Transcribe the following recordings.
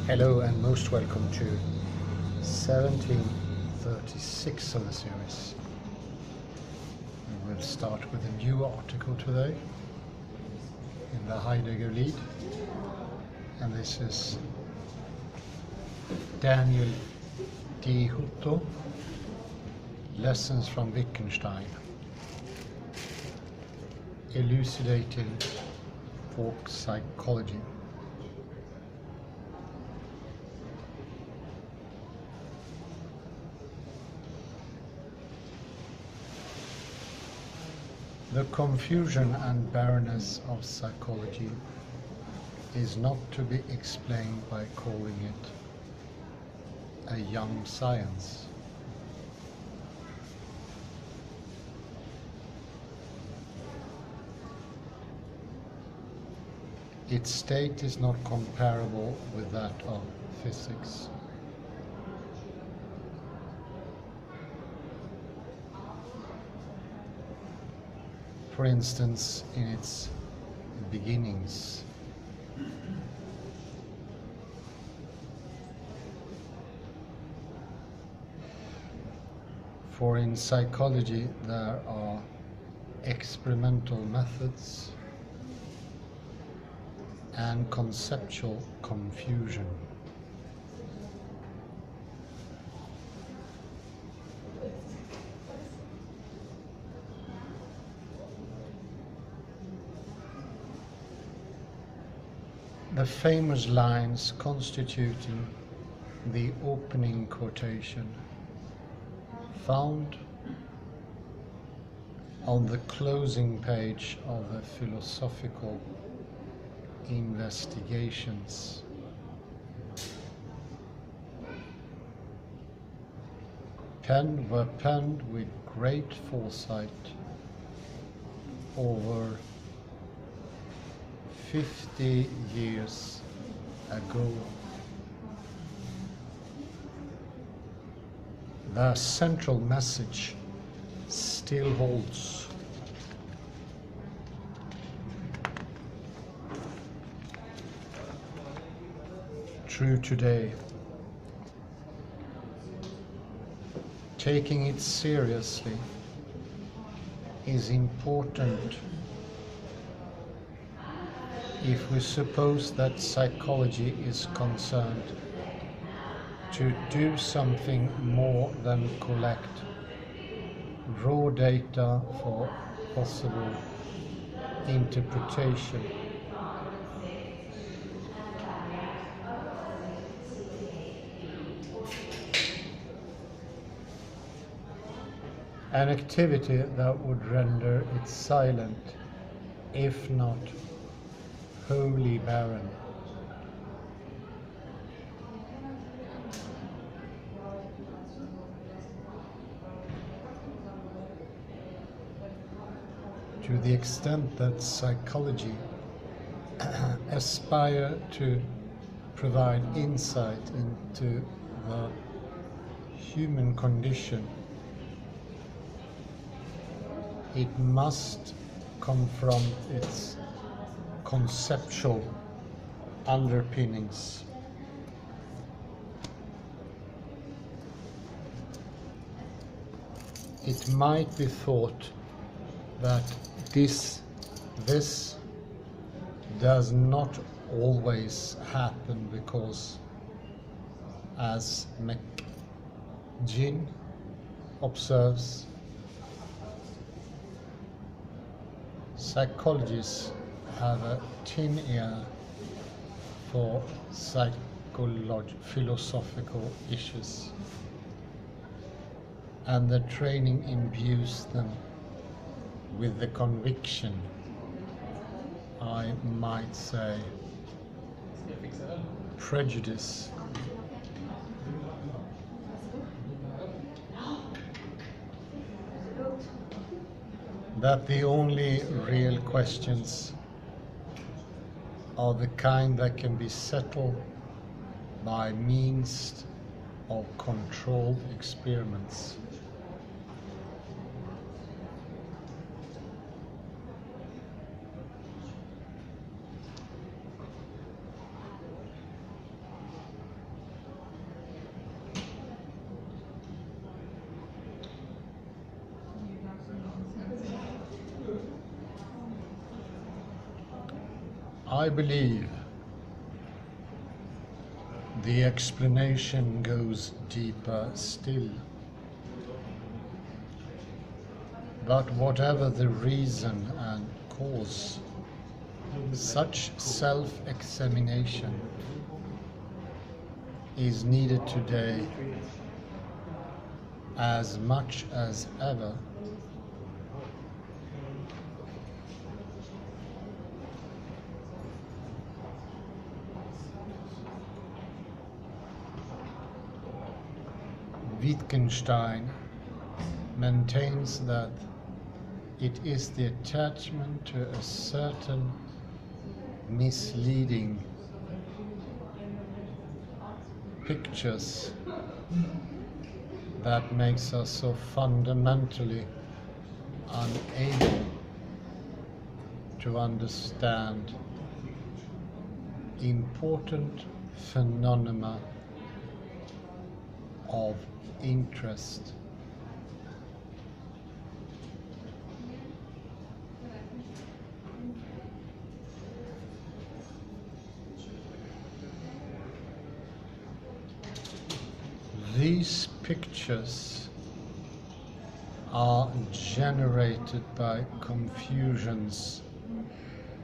Hello and most welcome to 1736 of the series. We will start with a new article today in the Heidegger lead, and this is Daniel D. Hutto, Lessons from Wittgenstein, Elucidating Folk Psychology. The confusion and barrenness of psychology is not to be explained by calling it a young science. Its state is not comparable with that of physics. For instance, in its beginnings. For in psychology there are experimental methods and conceptual confusion. The famous lines constituting the opening quotation, found on the closing page of the Philosophical Investigations, were penned with great foresight over 50 years ago. Their central message still holds. True today. Taking it seriously is important if we suppose that psychology is concerned to do something more than collect raw data for possible interpretation. An activity that would render it silent, if not wholly barren. To the extent that psychology aspire to provide insight into the human condition, it must confront its conceptual underpinnings. It might be thought that this does not always happen because, as McGinn observes, psychologists have a keen ear for philosophical issues, and the training imbues them with the conviction, I might say, prejudice, that the only real questions are the kind that can be settled by means of controlled experiments. I believe the explanation goes deeper still. But whatever the reason and cause, such self-examination is needed today as much as ever. Wittgenstein maintains that it is the attachment to a certain misleading pictures that makes us so fundamentally unable to understand important phenomena of interest. These pictures are generated by confusions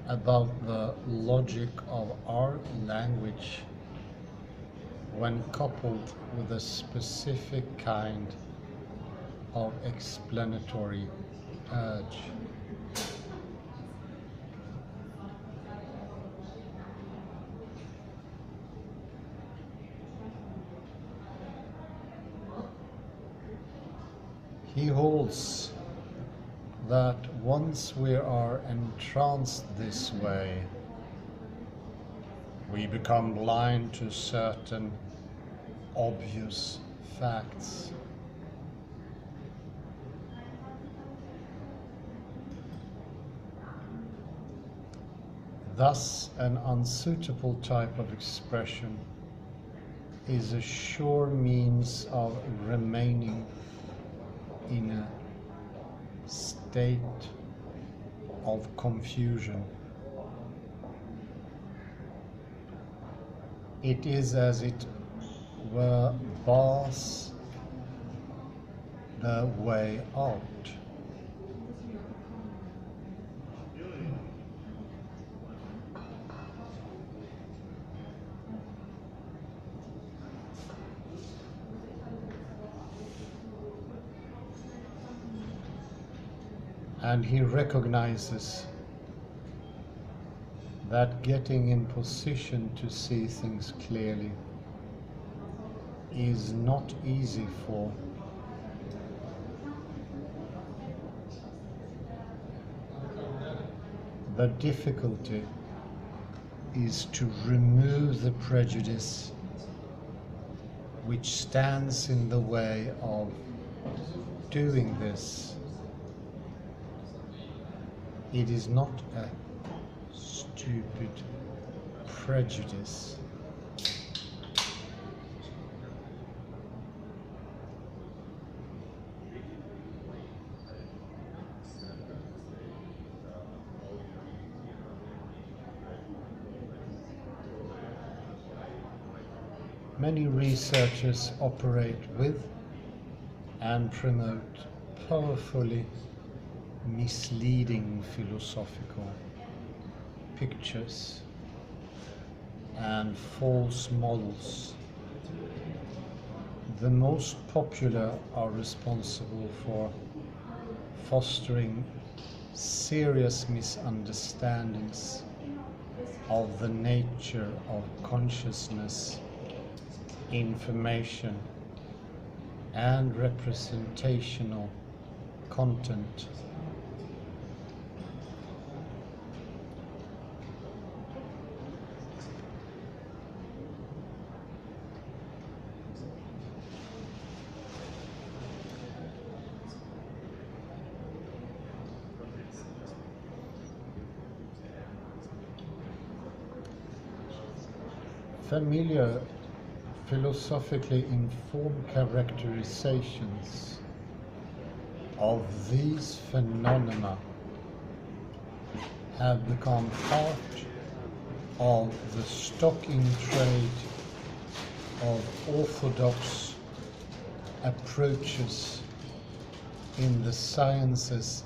about the logic of our language when coupled with a specific kind of explanatory urge. He holds that once we are entranced this way, we become blind to certain obvious facts. Thus, an unsuitable type of expression is a sure means of remaining in a state of confusion. It is as it were bars the way out. And he recognizes that getting in position to see things clearly is not easy for the difficulty is to remove the prejudice which stands in the way of doing this. It is not a stupid prejudice. Many researchers operate with and promote powerfully misleading philosophical pictures and false models. The most popular are responsible for fostering serious misunderstandings of the nature of consciousness, information, and representational content. Familiar, philosophically informed characterizations of these phenomena have become part of the stock in trade of orthodox approaches in the sciences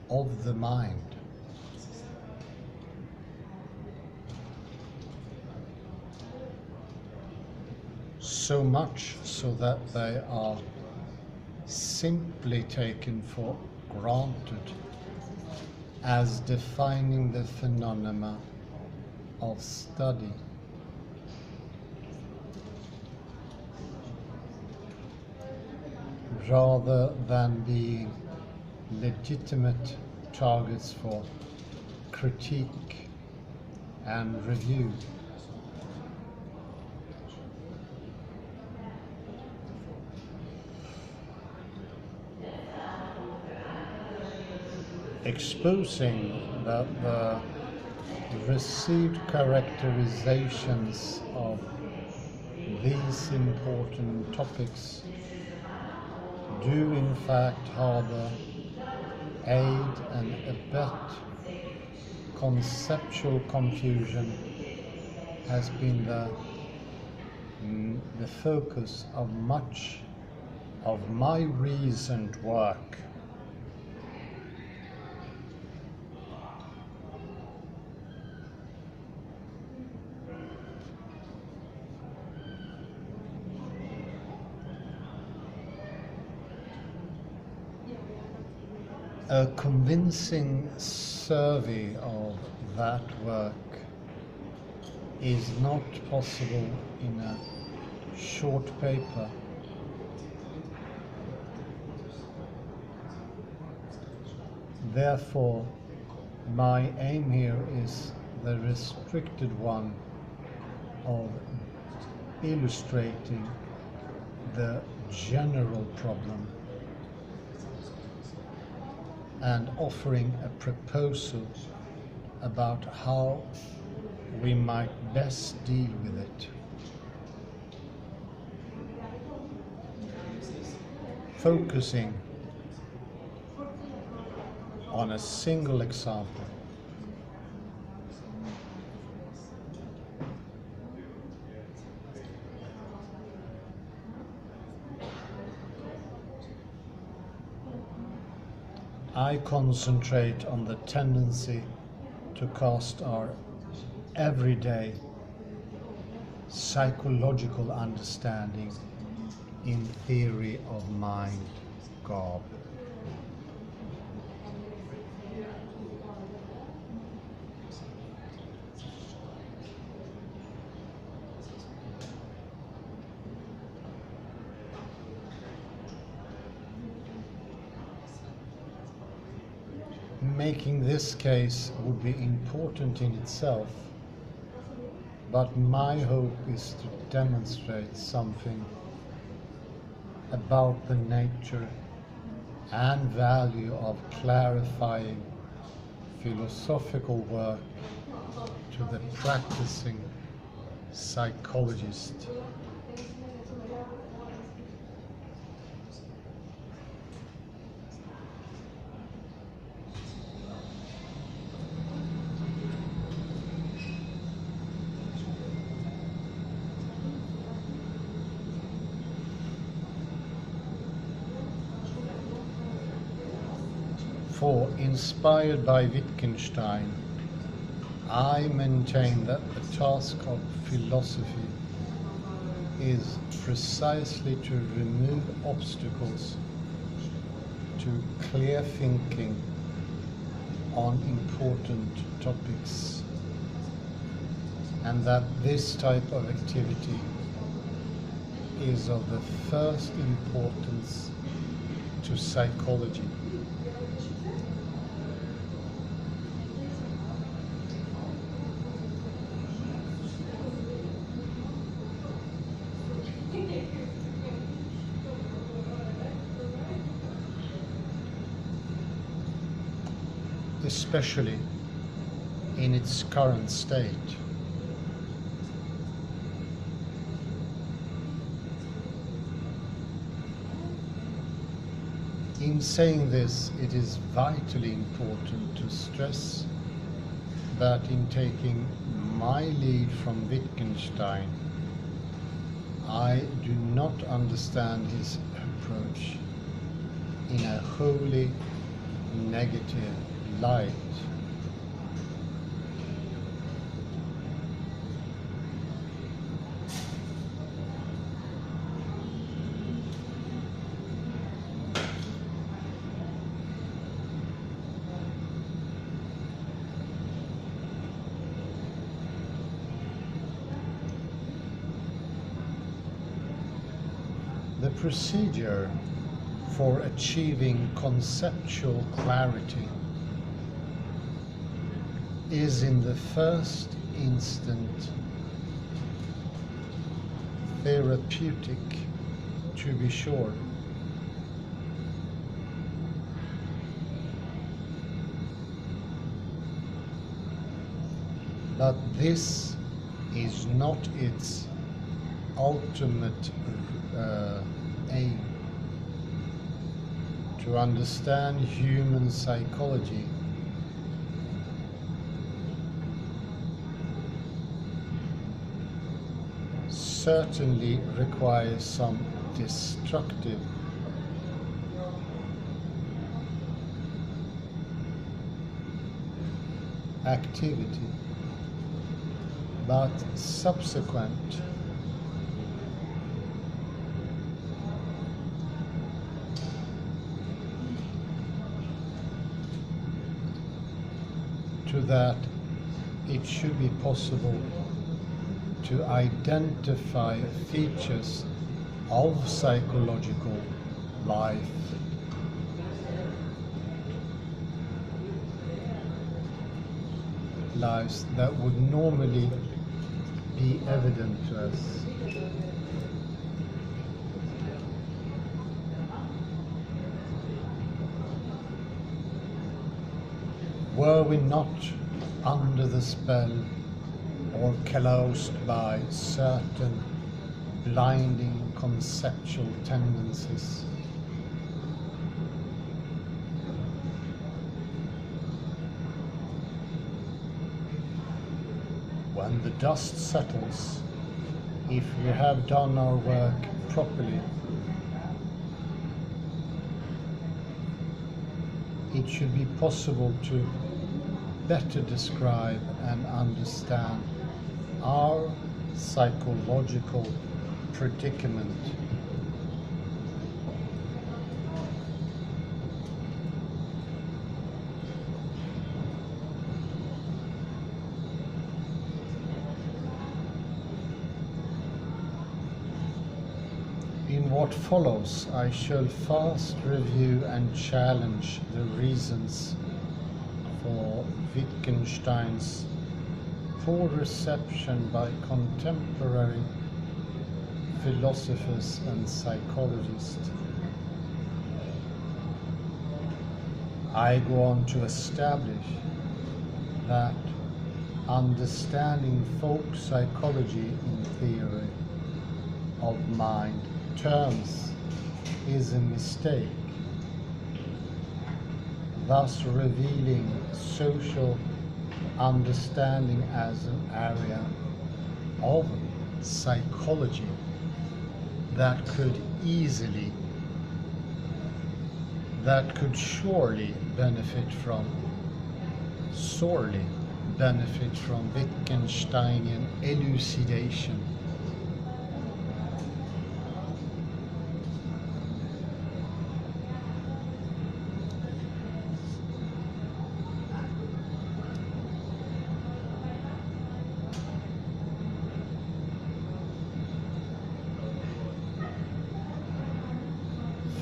of the mind. So much so that they are simply taken for granted as defining the phenomena of study. Rather than being legitimate targets for critique and review. Exposing that the received characterizations of these important topics do in fact harbor, aid and abet conceptual confusion has been the focus of much of my recent work. A convincing survey of that work is not possible in a short paper. Therefore, my aim here is the restricted one of illustrating the general problem and offering a proposal about how we might best deal with it. Focusing on a single example. I concentrate on the tendency to cast our everyday psychological understanding in theory of mind garb. Making this case would be important in itself, but my hope is to demonstrate something about the nature and value of clarifying philosophical work to the practicing psychologist. For, inspired by Wittgenstein, I maintain that the task of philosophy is precisely to remove obstacles to clear thinking on important topics, and that this type of activity is of the first importance to psychology. Especially in its current state. In saying this, it is vitally important to stress that in taking my lead from Wittgenstein, I do not understand his approach in a wholly negative light. The procedure for achieving conceptual clarity is in the first instant therapeutic, to be sure. But this is not its ultimate aim. To understand human psychology certainly requires some destructive activity, but subsequent to that, it should be possible to identify features of psychological life lives that would normally be evident to us. Were we not under the spell or closed by certain blinding conceptual tendencies? When the dust settles, if we have done our work properly, it should be possible to better describe and understand our psychological predicament. In what follows, I shall first review and challenge the reasons for Wittgenstein's poor reception by contemporary philosophers and psychologists. I go on to establish that understanding folk psychology in theory of mind terms is a mistake, thus revealing social understanding as an area of psychology that could sorely benefit from Wittgensteinian elucidation.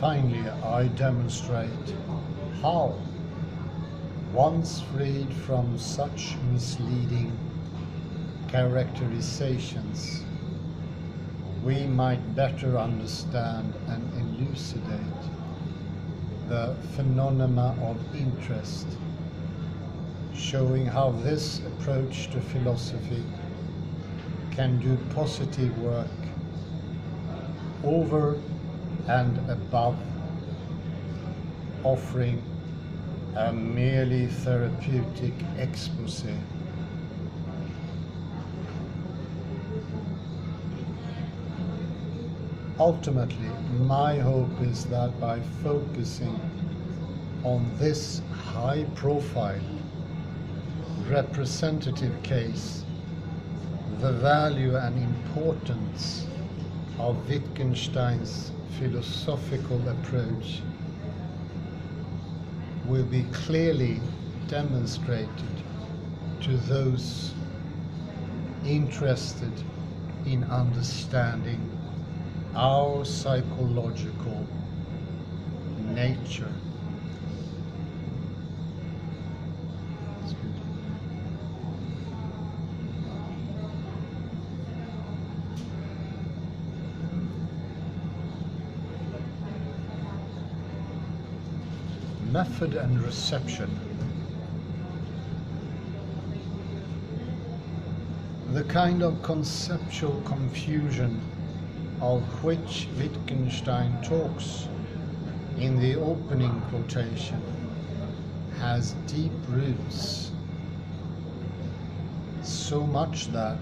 Finally, I demonstrate how, once freed from such misleading characterizations, we might better understand and elucidate the phenomena of interest, showing how this approach to philosophy can do positive work over and above offering a merely therapeutic exposé. ultimately, my hope is that by focusing on this high-profile representative case, the value and importance of Wittgenstein's philosophical approach will be clearly demonstrated to those interested in understanding our psychological nature. That's good. Method and reception. The kind of conceptual confusion of which Wittgenstein talks in the opening quotation has deep roots, so much that,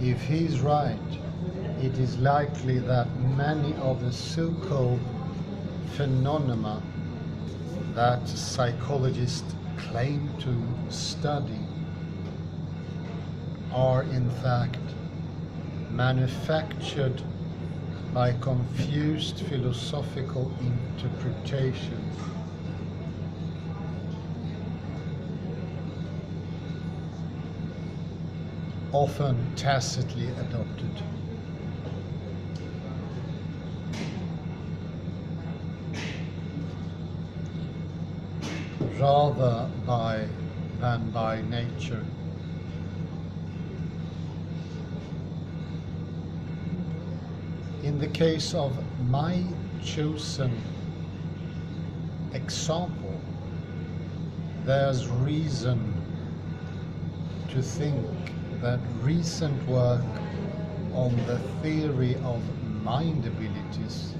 if he's right, it is likely that many of the so-called phenomena that psychologists claim to study are in fact manufactured by confused philosophical interpretation. Often tacitly adopted. Rather than by nature. In the case of my chosen example, there's reason to think that recent work on the theory of mind abilities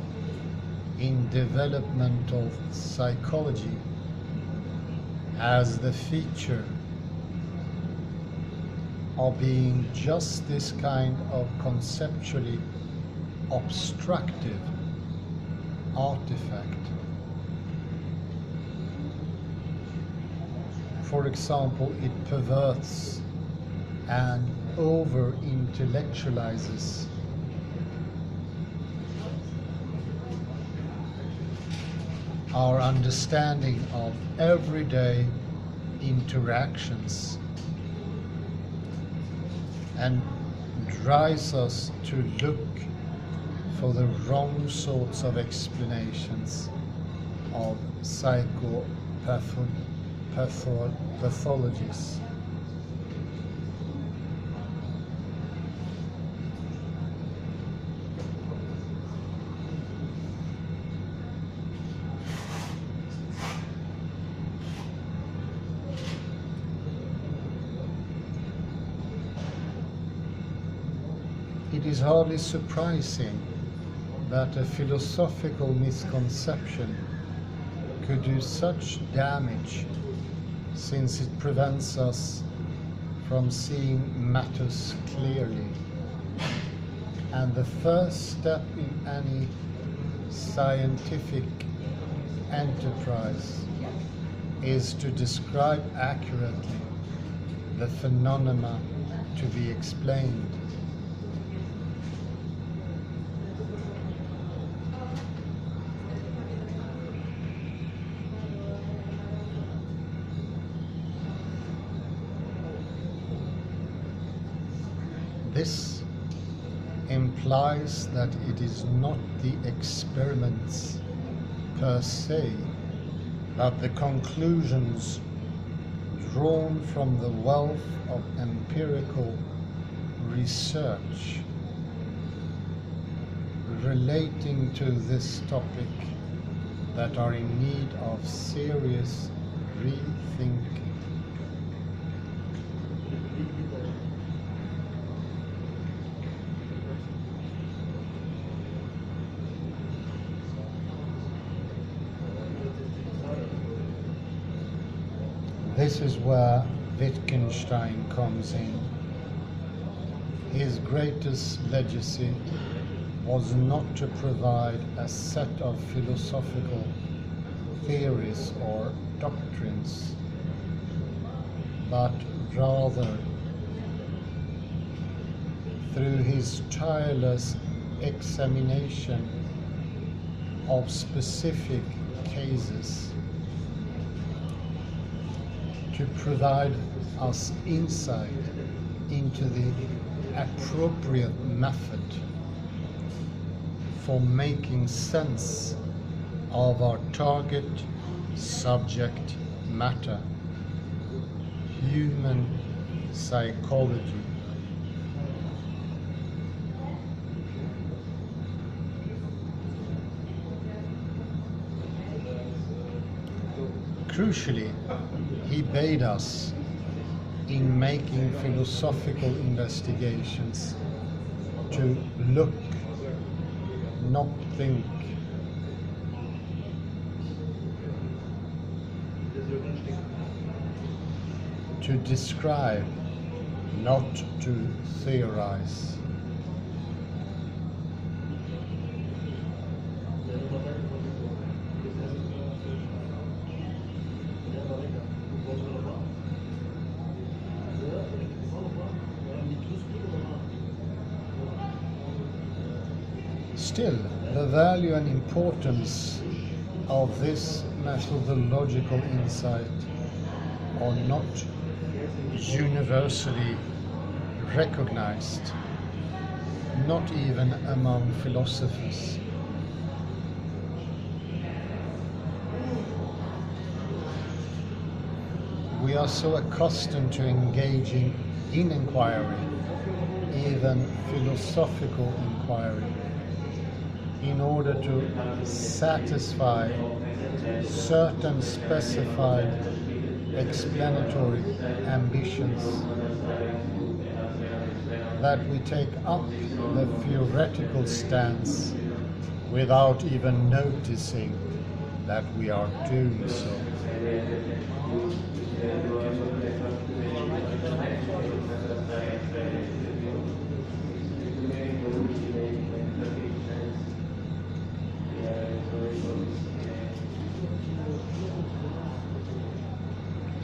in developmental psychology has the feature of being just this kind of conceptually obstructive artifact. For example, it perverts and over-intellectualizes our understanding of everyday interactions and drives us to look for the wrong sorts of explanations of psychopathologies. It is hardly surprising that a philosophical misconception could do such damage, since it prevents us from seeing matters clearly. And the first step in any scientific enterprise is to describe accurately the phenomena to be explained. This implies that it is not the experiments per se, but the conclusions drawn from the wealth of empirical research relating to this topic that are in need of serious rethinking. This is where Wittgenstein comes in. His greatest legacy was not to provide a set of philosophical theories or doctrines, but rather, through his tireless examination of specific cases, to provide us insight into the appropriate method for making sense of our target subject matter, human psychology. Crucially, he bade us, in making philosophical investigations, to look, not think. To describe, not to theorize. Still, the value and importance of this methodological insight are not universally recognized, not even among philosophers. We are so accustomed to engaging in inquiry, even philosophical inquiry, in order to satisfy certain specified explanatory ambitions, that we take up the theoretical stance without even noticing that we are doing so.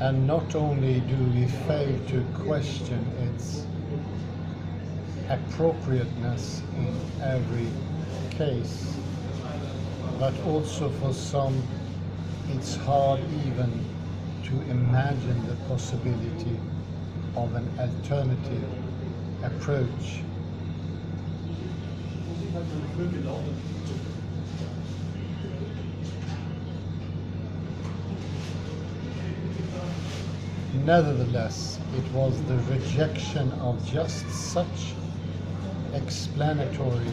And not only do we fail to question its appropriateness in every case, but also for some it's hard even to imagine the possibility of an alternative approach. Nevertheless, it was the rejection of just such explanatory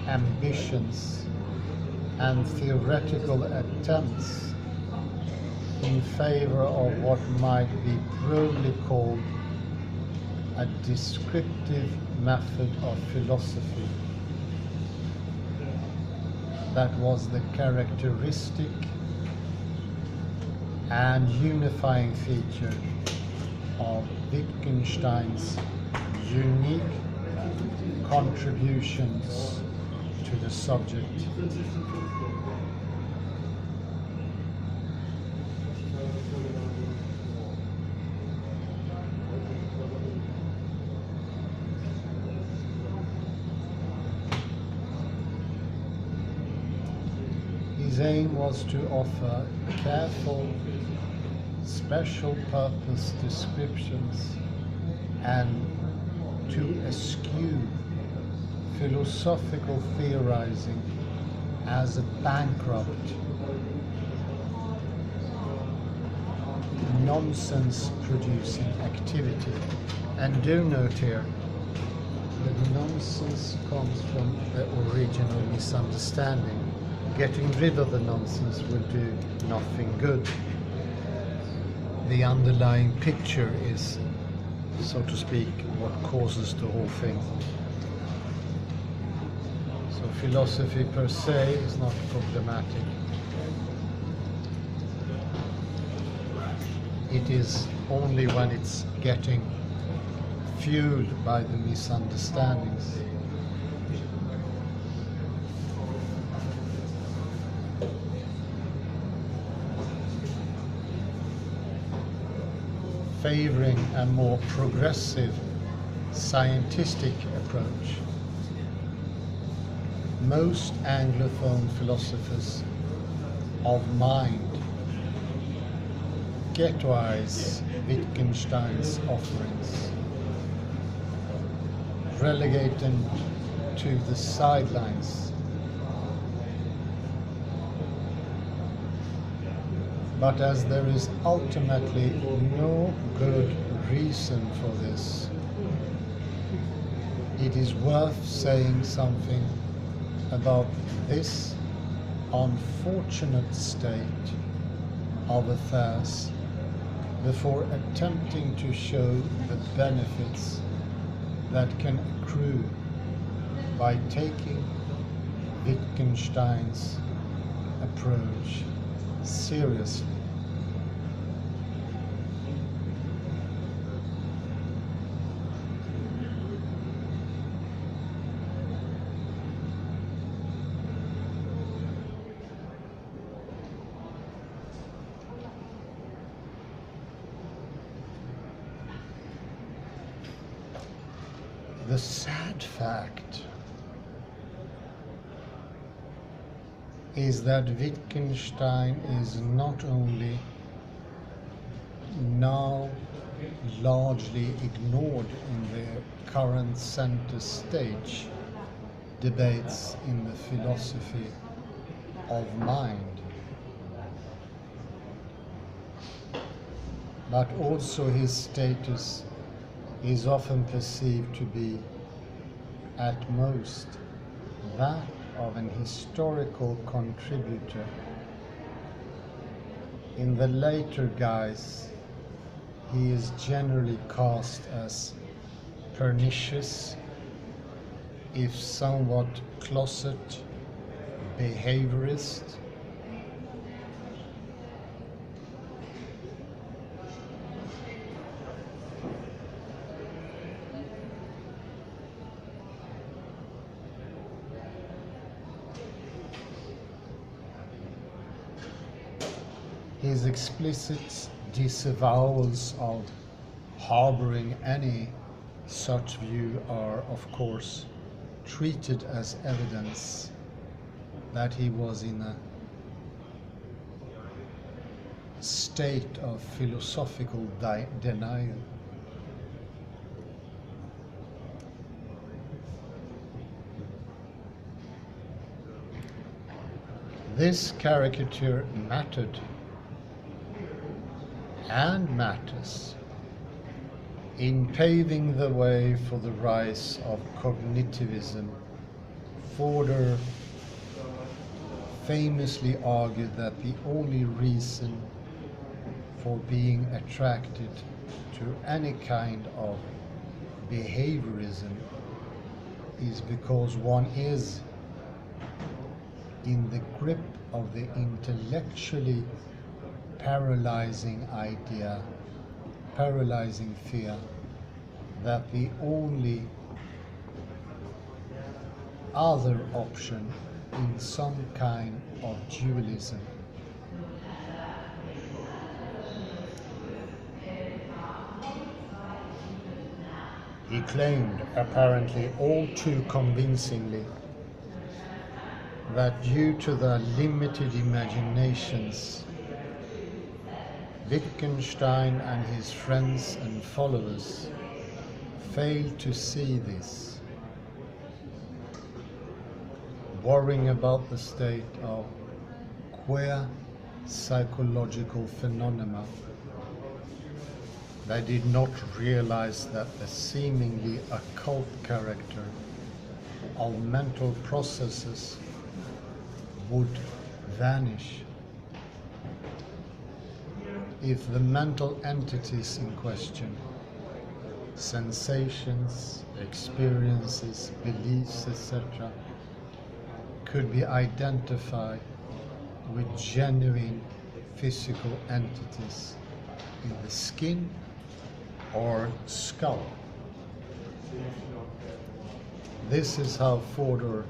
ambitions and theoretical attempts in favor of what might be broadly called a descriptive method of philosophy that was the characteristic and unifying feature of Wittgenstein's unique contributions to the subject. His aim was to offer careful, special purpose descriptions and to eschew philosophical theorizing as a bankrupt, nonsense-producing activity. And do note here that nonsense comes from the original misunderstanding. Getting rid of the nonsense will do nothing good. The underlying picture is, so to speak, what causes the whole thing. So philosophy per se is not problematic. It is only when it's getting fueled by the misunderstandings favoring a more progressive scientific approach. Most Anglophone philosophers of mind ghettoize Wittgenstein's offerings, relegate them to the sidelines. But as there is ultimately no good reason for this, it is worth saying something about this unfortunate state of affairs before attempting to show the benefits that can accrue by taking Wittgenstein's approach seriously. The sad fact is that Wittgenstein is not only now largely ignored in the current center stage debates in the philosophy of mind, but also his status is often perceived to be, at most, that of an historical contributor. In the later guise, he is generally cast as pernicious, if somewhat closet behaviorist, his explicit disavowals of harboring any such view are, of course, treated as evidence that he was in a state of philosophical denial. This caricature mattered and matters in paving the way for the rise of cognitivism. Fodor famously argued that the only reason for being attracted to any kind of behaviorism is because one is in the grip of the intellectually paralyzing idea, paralyzing fear, that the only other option in some kind of dualism he claimed, apparently all too convincingly, that due to their limited imaginations, Wittgenstein and his friends and followers failed to see this, worrying about the state of queer psychological phenomena. They did not realize that the seemingly occult character of mental processes would vanish if the mental entities in question, sensations, experiences, beliefs, etc., could be identified with genuine physical entities in the skin or skull. This is how Fodor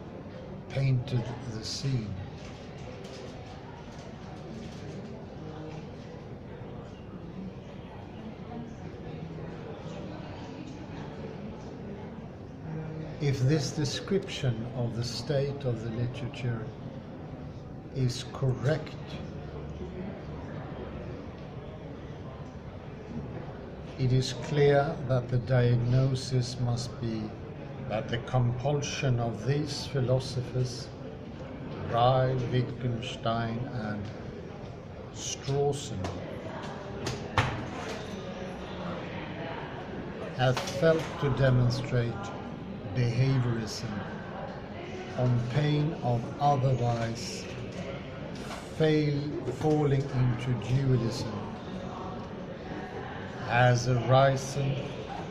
painted the scene. if this description of the state of the literature is correct, it is clear that the diagnosis must be that the compulsion of these philosophers, Ryle, Wittgenstein and Strawson, have felt to demonstrate behaviorism on pain of otherwise falling into dualism, has arisen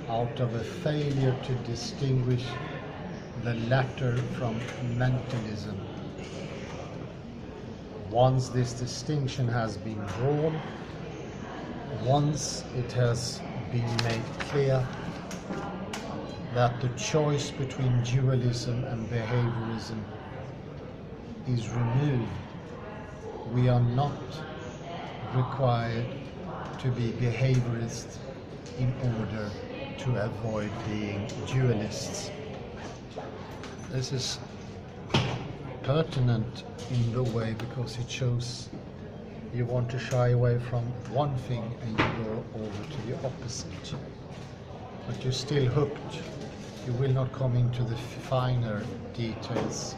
out of a failure to distinguish the latter from mentalism. Once this distinction has been drawn, once it has been made clear that the choice between dualism and behaviorism is removed, we are not required to be behaviorists in order to avoid being dualists. This is pertinent in the way because it shows you want to shy away from one thing and you go over to the opposite. But you're still hooked. You will not come into the finer details,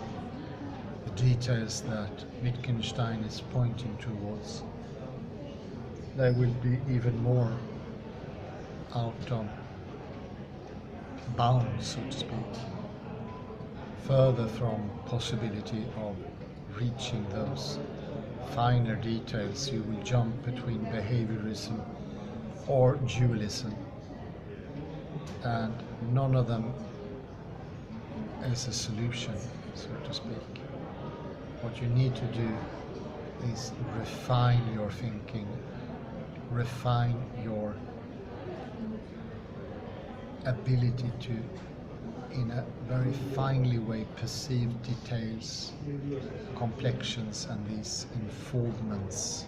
the details that Wittgenstein is pointing towards. They will be even more out of bounds, so to speak, further from possibility of reaching those finer details. You will jump between behaviorism or dualism, and none of them is a solution, so to speak. What you need to do is refine your thinking, refine your ability to, in a very finely way, perceive details, complexions and these unfoldments,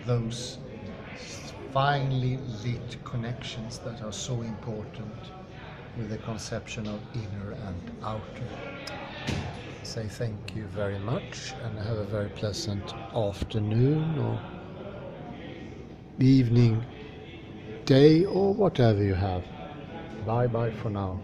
those finely lit connections that are so important with the conception of inner and outer. Say thank you very much and have a very pleasant afternoon or evening, day or whatever you have. Bye bye for now.